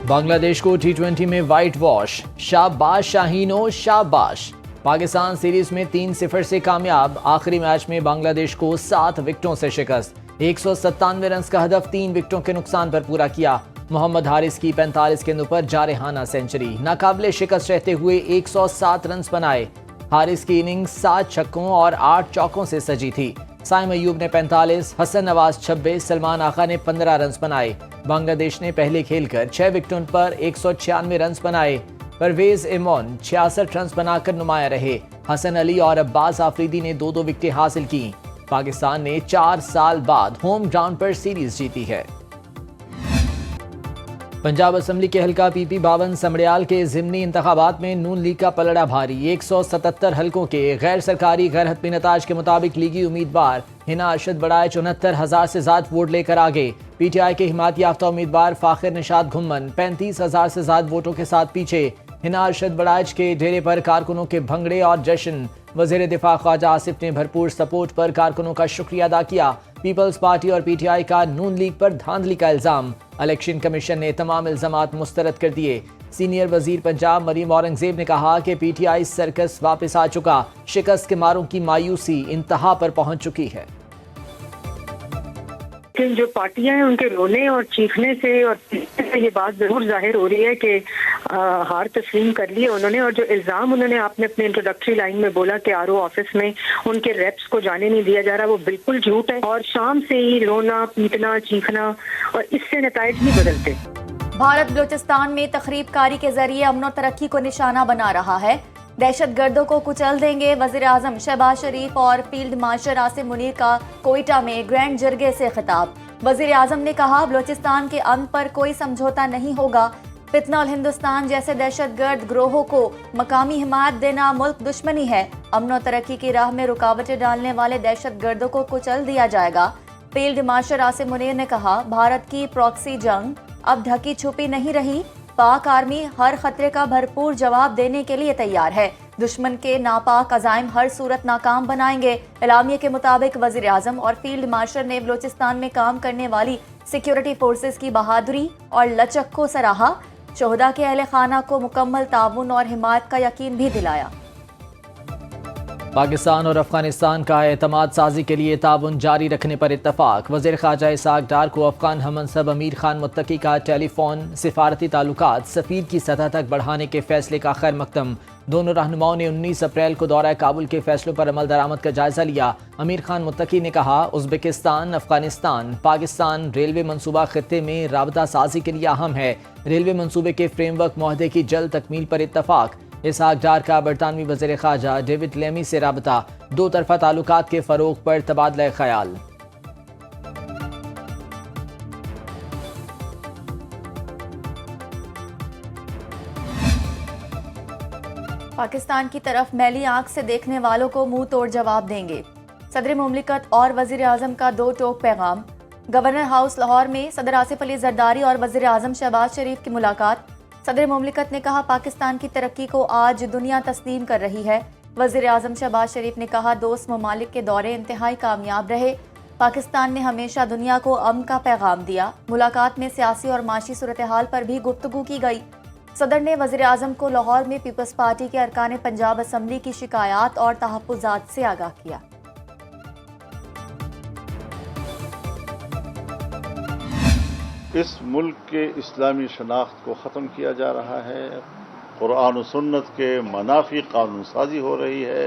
बांग्लादेश को T20 में white wash, शाबाश शाहीनो शाबाश। पाकिस्तान सीरीज में 3-0 से कामयाब, आखिरी मैच में बांग्लादेश को 7 विकेटों से शिकस्त। 197 रन का हदफ 3 विकेटों के नुकसान पर पूरा किया। मोहम्मद हारिस की 45 गेंदों पर जारहाना सेंचुरी, नाकाबिले शिकस्त रहते हुए 107 रन बनाए। हारिस की इनिंग्स 7 छक्कों और 8 चौकों से सजी थी। साइम अयूब ने 45, हसन नवाज 26, सलमान आगा ने 15 रन बनाए। बांग्लादेश ने पहले खेलकर 6 विकेटों पर 196 रन बनाए। परवेज इमोन 66 रन बनाकर नुमाया रहे। हसन अली और अब्बास आफरीदी ने 2-2 विकेटें हासिल की। पाकिस्तान ने 4 साल बाद होम ग्राउंड पर सीरीज जीती है। पंजाब असम्बली के हल्का PP 52 समड़ियाल के ज़िमनी इंतखाबात में नून लीग का पलड़ा भारी। 177 हलकों के गैर सरकारी गैर हतमी नताज के मुताबिक लीगी उम्मीदवार हिना अरशद बड़ाए 74,000 से ज्यादा वोट लेकर आगे। PTI के हिमायत याफ्ता उम्मीदवार फाखिर निशात घुम्मन 35,000 से ज्यादा वोटों के साथ पीछे। हिना अरशद बड़ाइच के डेरे पर कारकुनों के भंगड़े और जश्न। वज़ीर दिफा ख्वाजा आसिफ ने भरपूर सपोर्ट पर कारकुनों का शुक्रिया अदा किया। पीपल्स पार्टी और PTI का नून लीग पर धांधली का इल्जाम। इलेक्शन कमीशन ने तमाम इल्जामात मुस्तरद कर दिए। सीनियर वजीर पंजाब मरीम औरंगजेब ने कहा कि PTI सर्कस वापस आ चुका। शिकस्त के मारों की मायूसी इंतहा पर पहुंच चुकी है। लेकिन जो पार्टियां हैं उनके रोने और चीखने से और ये बात जरूर जाहिर हो रही है कि हार तस्लीम कर ली है उन्होंने। और जो इल्ज़ाम उन्होंने आपने अपने इंट्रोडक्टरी लाइन में बोला कि RO ऑफिस में उनके रेप्स को जाने नहीं दिया जा रहा, वो बिल्कुल झूठ है। और शाम से ही रोना पीटना चीखना और इससे नताइज नहीं बदलते। भारत बलूचिस्तान में तखरीबकारी के जरिए अमन और तरक्की को निशाना बना रहा है। दहशतगर्दों को कुचल देंगे। वज़ीर आज़म शहबाज शरीफ और फील्ड मार्शल आसिम मुनीर का कोयटा में ग्रैंड जरगे से खिताब। वज़ीर आज़म ने कहा बलूचिस्तान के अमन पर कोई समझौता नहीं होगा। फितना और हिंदुस्तान जैसे दहशतगर्द ग्रोहों को मकामी हिमायत देना मुल्क दुश्मनी है। अमन और तरक्की की राह में रुकावटें डालने वाले दहशतगर्दों को कुचल दिया जाएगा। फील्ड मार्शल आसिम मुनीर ने कहा भारत की प्रॉक्सी जंग अब ढकी छुपी नहीं रही। पाक आर्मी हर खतरे का भरपूर जवाब देने के लिए तैयार है। दुश्मन के नापाक अज़ाइम हर सूरत नाकाम बनाएंगे। एलामिया के मुताबिक वज़ीर आज़म और फील्ड मार्शल ने बलूचिस्तान में काम करने वाली सिक्योरिटी फोर्सेस की बहादुरी और लचक को सराहा। शोहदा के अहले खाना को मुकम्मल ताउन और हिमायत का यकीन भी दिलाया। पाकिस्तान और अफगानिस्तान का एतमाद साजी के लिए ताउन जारी रखने पर इत्तफाक। वज़ीर ख़ारजा इसाक डार को अफगान हमनसब अमीर खान मुत्तकी का टेलीफोन सिफारती ताल्लुकात सफ़ीर की सतह तक बढ़ाने के फैसले का खैर मकदम। दोनों रहनुमाओं ने 19 अप्रैल को दौरा काबुल के फैसलों पर अमल दरामद का जायजा लिया। अमीर खान मुत्तकी ने कहा उज़्बेकिस्तान अफगानिस्तान पाकिस्तान रेलवे मनसूबा खित्ते में राबता साजी के लिए अहम है। रेलवे मनसूबे के फ्रेमवर्क मुआहदे की जल्द तकमील पर इत्तफाक। इसाक डार का बरतानवी वज़ीर ख़ारजा डेविड लेमी से राबता। 2 तरफ़ा ताल्लुकात के फ़रोग़ पर तबादला ख़याल। पाकिस्तान की तरफ मैली आंख से देखने वालों को मुंह तोड़ जवाब देंगे। सदर मुमलिकत और वज़ीर आज़म का 2 टोक पैगाम। गवर्नर हाउस लाहौर में सदर आसिफ अली जरदारी और वज़ीर आज़म शहबाज शरीफ की मुलाकात। सदर मुमलिकत ने कहा पाकिस्तान की तरक्की को आज दुनिया तस्लीम कर रही है। वज़ीर आज़म शहबाज शरीफ ने कहा दोस्त ममालिक के दौरे इंतहाई कामयाब रहे। पाकिस्तान ने हमेशा दुनिया को अमन का पैगाम दिया। मुलाकात में सियासी और माशी सूरत हाल पर भी गुफ्तगू की गई। सदर ने वज़ीर आज़म को लाहौर में पीपल्स पार्टी के अरकान पंजाब असम्बली की शिकायत और तहफ़्फ़ुज़ात से आगाह किया। इस मुल्क के इस्लामी शनाख्त को ख़त्म किया जा रहा है। कुरान और सुन्नत के मनाफी कानून साजी हो रही है।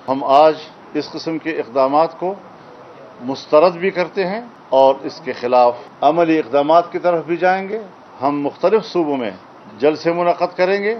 हम आज इस किस्म के इक़दामात को मुस्तरद भी करते हैं और इसके खिलाफ अमली इक़दामात की तरफ भी जाएंगे। हम मुख्तलिफ सूबों में जलसे मुनक़्क़द करेंगे।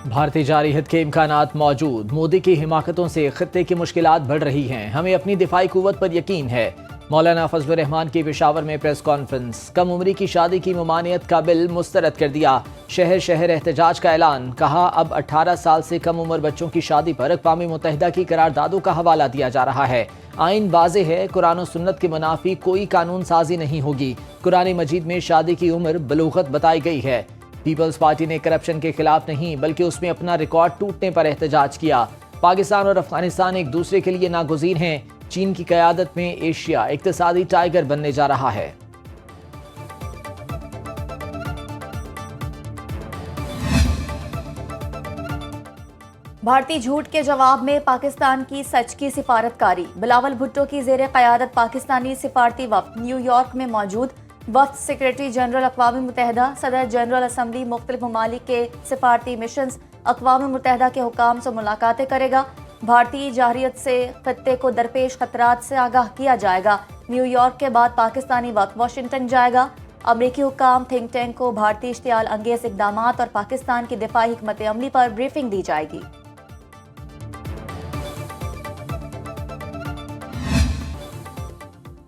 भारतीय जारहियत के इम्कानात मौजूद। मोदी की हिमाकतों से खित्ते की मुश्किलात बढ़ रही हैं। हमें अपनी दिफाई कुव्वत पर यकीन है। मौलाना फजल रहमान की पेशावर में प्रेस कॉन्फ्रेंस। कम उम्री की शादी की ममानियत का बिल मुस्तरद कर दिया। शहर शहर एहतजाज का ऐलान। कहा अब 18 साल से कम उम्र बच्चों की शादी पर अक़वाम मुत्तहिदा की करारदादों का हवाला दिया जा रहा है। आइन वाज़े है, कुरान और सुन्नत के मुनाफी कोई कानून साजी नहीं होगी। कुरान मजीद में शादी की उम्र बलूगत बताई गई है। पीपल्स पार्टी ने करप्शन के खिलाफ नहीं बल्कि उसमें अपना रिकॉर्ड टूटने पर एहतजाज किया। पाकिस्तान और अफगानिस्तान एक दूसरे के लिए नागुज़ीर हैं। चीन की क़यादत में एशिया इक़्तिसादी टाइगर बनने जा रहा है। भारतीय झूठ के जवाब में पाकिस्तान की सच की सिफारतकारी। बिलावल भुट्टो की ज़ेरे क़यादत पाकिस्तानी सिफारती वफ़द न्यूयॉर्क में मौजूद। वफ़द सेक्रेटरी जनरल अक़वाम मुत्तहिदा, सदर जनरल असम्बली, मुख्तलिफ ममालिक के सिफारती मिशंस, अक़वाम मुत्तहिदा के हुकाम से मुलाकातें करेगा। भारतीय जारहियत से खत्ते को दरपेश खतरात से आगाह किया जाएगा। न्यूयॉर्क के बाद पाकिस्तानी वफ़द वाशिंगटन जाएगा। अमरीकी हुकाम थिंक टैंक को भारतीय इश्तियाल अंगेज इक़दामात और पाकिस्तान की दिफाई हिकमत अमली पर ब्रीफिंग दी जाएगी।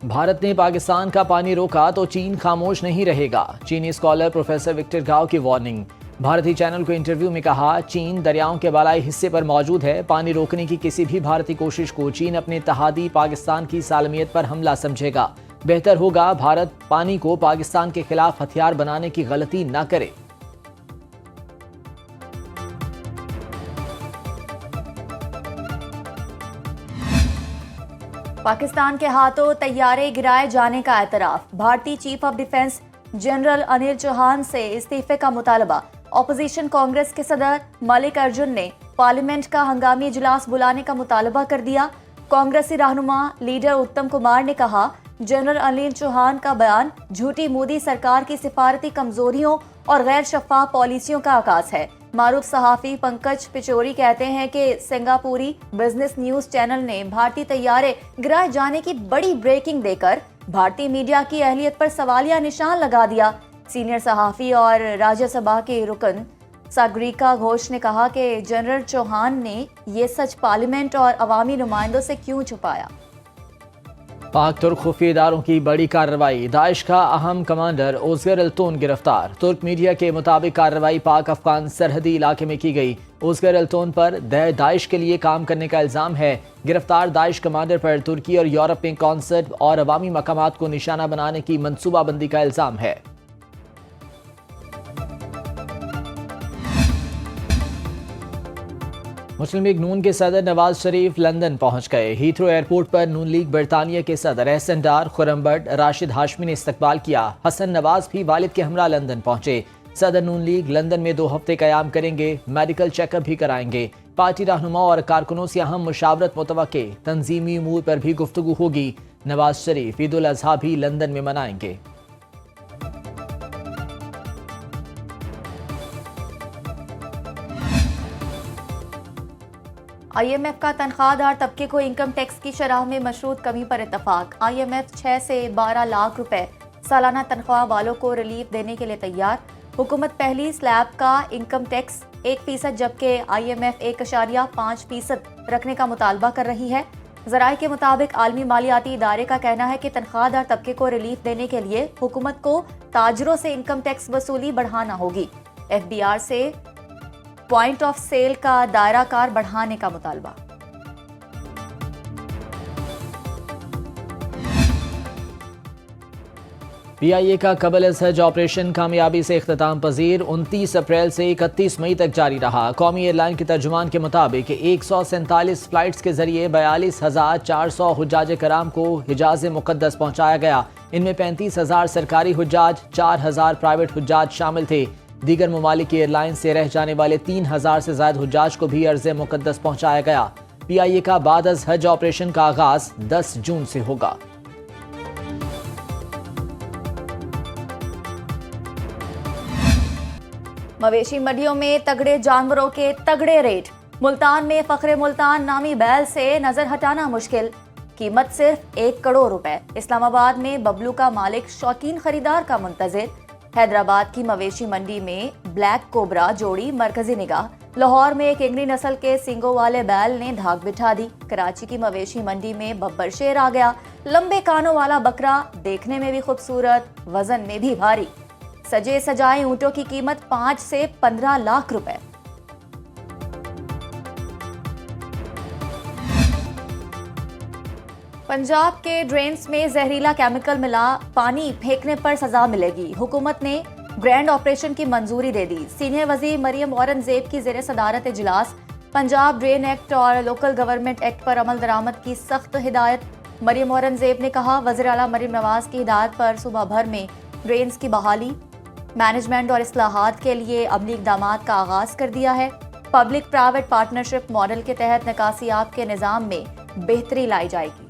भारत ने पाकिस्तान का पानी रोका तो चीन खामोश नहीं रहेगा। चीनी स्कॉलर प्रोफेसर विक्टर गाओ की वार्निंग। भारतीय चैनल को इंटरव्यू में कहा, चीन दरियाओं के बालाई हिस्से पर मौजूद है। पानी रोकने की किसी भी भारतीय कोशिश को चीन अपने इत्तेहादी पाकिस्तान की सालमियत पर हमला समझेगा। बेहतर होगा भारत पानी को पाकिस्तान के खिलाफ हथियार बनाने की गलती न करे। पाकिस्तान के हाथों तैयारे गिराए जाने का एतराफ। भारतीय chief of defence general Anil Chauhan से इस्तीफे का मुतालबा। ऑपोजिशन कांग्रेस के सदर मलिक अर्जुन ने पार्लियामेंट का हंगामी इजलास बुलाने का मुतालबा कर दिया। कांग्रेसी रहनुमा लीडर उत्तम कुमार ने कहा, जनरल अनिल चौहान का बयान झूठी मोदी सरकार की सिफारती कमजोरियों और गैर शफाफ पॉलिसियों का आगाज है। मारूफ सहाफी पंकज पिचोरी कहते हैं कि सिंगापुरी बिजनेस न्यूज चैनल ने भारतीय तैयारे गिराए जाने की बड़ी ब्रेकिंग देकर भारतीय मीडिया की अहलियत पर सवालिया निशान लगा दिया। सीनियर सहाफी और राज्यसभा के रुकन सागरिका घोष ने कहा कि जनरल चौहान ने ये सच पार्लियामेंट और अवामी नुमाइंदों से क्यों छुपाया। पाक तुर्क खुफिया इदारों की बड़ी कार्रवाई। दाइश का अहम कमांडर ओजगर अल्तोन गिरफ्तार। तुर्क मीडिया के मुताबिक कार्रवाई पाक अफगान सरहदी इलाके में की गई। ओजगर अल्तोन पर दाइश के लिए काम करने का इल्जाम है। गिरफ्तार दाइश कमांडर पर तुर्की और यूरोप में कॉन्सर्ट और अवामी मकामात को निशाना बनाने की मनसूबाबंदी का इल्जाम है। मुस्लिम लीग नून के सदर नवाज शरीफ लंदन पहुंच गए। हीथ्रो एयरपोर्ट पर नून लीग बरतानिया के सदर एहसन डार, खुर्रम बट, राशिद हाशमी ने इस्तकबाल किया। हसन नवाज भी वालिद के हमरा लंदन पहुंचे। सदर नून लीग लंदन में 2 हफ्ते कयाम करेंगे। मेडिकल चेकअप भी कराएंगे। पार्टी रहनुमा और कारकुनों से अहम मुशावरत मुतवक्के। तंजीमी उमूर पर भी गुफ्तगू होगी। नवाज शरीफ ईद उल अजहा भी लंदन में मनाएंगे। IMF का तनख्वाहदार तबके को इनकम टैक्स की शरह में मशरूत कमी पर इत्तफाक। IMF 6 से 12 लाख रुपए सालाना तनख्वाह वालों को रिलीफ देने के लिए तैयार। हुकूमत पहली स्लैब का इनकम टैक्स 1% जबकि IMF 1.5% रखने का मुतालबा कर रही है। ज़राए के मुताबिक आलमी मालियाती इदारे का कहना है कि तनख्वाहदार तबके को रिलीफ देने के लिए हुकूमत को ताजरों से इनकम टैक्स वसूली बढ़ाना होगी। FBR से पॉइंट ऑफ सेल का दायरा कार बढ़ाने का मुतालबा। PIA का कबल अज़ हज ऑपरेशन कामयाबी से इख्तिताम पजीर। 29 अप्रैल से 31 मई तक जारी रहा। कौमी एयरलाइन के तर्जुमान के मुताबिक 147 फ्लाइट्स के जरिए 42,400 हुज्जाज कराम को हिजाज मुक़द्दस पहुँचाया गया। इनमें 35,000 सरकारी हुज्जाज, 4,000 प्राइवेट हुज्जाज शामिल थे। दीगर ममालिक की एयरलाइन से रह जाने वाले 3,000 से ज्यादा हुज्जाज को भी अर्ज़ मुक़द्दस पहुँचाया गया। PIA का बाद अज़ हज ऑपरेशन का आगाज 10 जून से होगा। मवेशी मंडियों में तगड़े जानवरों के तगड़े रेट। मुल्तान में फखरे मुल्तान नामी बैल से नजर हटाना मुश्किल। कीमत सिर्फ 1 करोड़ रुपए। इस्लामाबाद में बबलू का मालिक शौकीन खरीदार का मुंतजिर। हैदराबाद की मवेशी मंडी में ब्लैक कोबरा जोड़ी मरकजी निगाह। लाहौर में एक इंगरी नस्ल के सींगों वाले बैल ने धाक बिठा दी। कराची की मवेशी मंडी में बब्बर शेर आ गया। लंबे कानों वाला बकरा देखने में भी खूबसूरत, वजन में भी भारी। सजे सजाए ऊंटों की कीमत 5 से 15 लाख रुपए। पंजाब के ड्रेन्स में जहरीला केमिकल मिला, पानी फेंकने पर सजा मिलेगी। हुकूमत ने ग्रैंड ऑपरेशन की मंजूरी दे दी। सीनियर वजीर मरियम औरंगजेब की ज़ेरे सदारत इजलास। पंजाब ड्रेन एक्ट और लोकल गवर्नमेंट एक्ट पर अमल दरामद की सख्त हिदायत। मरियम औरंगजेब ने कहा, वज़ीर आला मरियम नवाज की हिदायत पर सूबा भर में ड्रेन्स की बहाली, मैनेजमेंट और इस्लाहात के लिए अमली इक़दामात का आगाज कर दिया है। पब्लिक प्राइवेट पार्टनरशिप मॉडल के तहत निकासियात के निज़ाम में बेहतरी लाई जाएगी।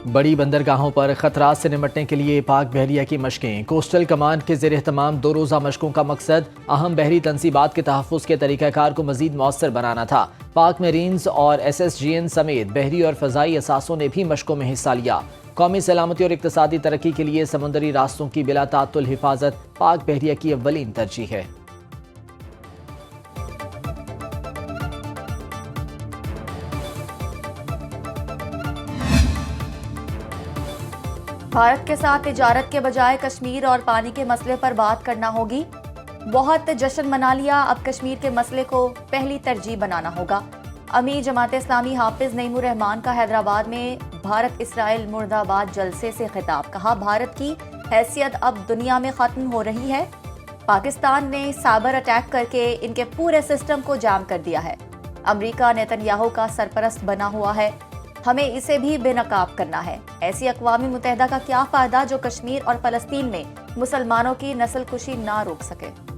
बड़ी बंदरगाहों पर खतरात से निपटने के लिए पाक बहरिया की मशकें। कोस्टल कमांड के ज़ेर एहतमाम 2 रोज़ा मशकों का मकसद अहम बहरी तनसीबात के तहफ़्फ़ुज़ के तरीक़ाकार को मज़ीद मौसर बनाना था। पाक मेरीन्स और SSGN समेत बहरी और फ़ज़ाई असासों ने भी मशकों में हिस्सा लिया। कौमी सलामती और इक़्तिसादी तरक्की के लिए समुद्री रास्तों की बिला तात्तुल हिफाजत पाक बहरिया की अव्वलीन तरजीह है। भारत के साथ तिजारत के बजाय कश्मीर और पानी के मसले पर बात करना होगी। बहुत जश्न मना लिया, अब कश्मीर के मसले को पहली तरजीह बनाना होगा। अमीर जमात इस्लामी हाफिज नईमुर रहमान का हैदराबाद में भारत इसराइल मुर्दाबाद जलसे से खिताब। कहा, भारत की हैसियत अब दुनिया में खत्म हो रही है। पाकिस्तान ने साइबर अटैक करके इनके पूरे सिस्टम को जाम कर दिया है। अमेरिका नेतन्याहू का सरपरस्त बना हुआ है, हमें इसे भी बेनकाब करना है। ऐसी अक़वाम मुत्तहिदा का क्या फ़ायदा जो कश्मीर और फ़लस्तीन में मुसलमानों की नस्लकुशी ना रोक सके।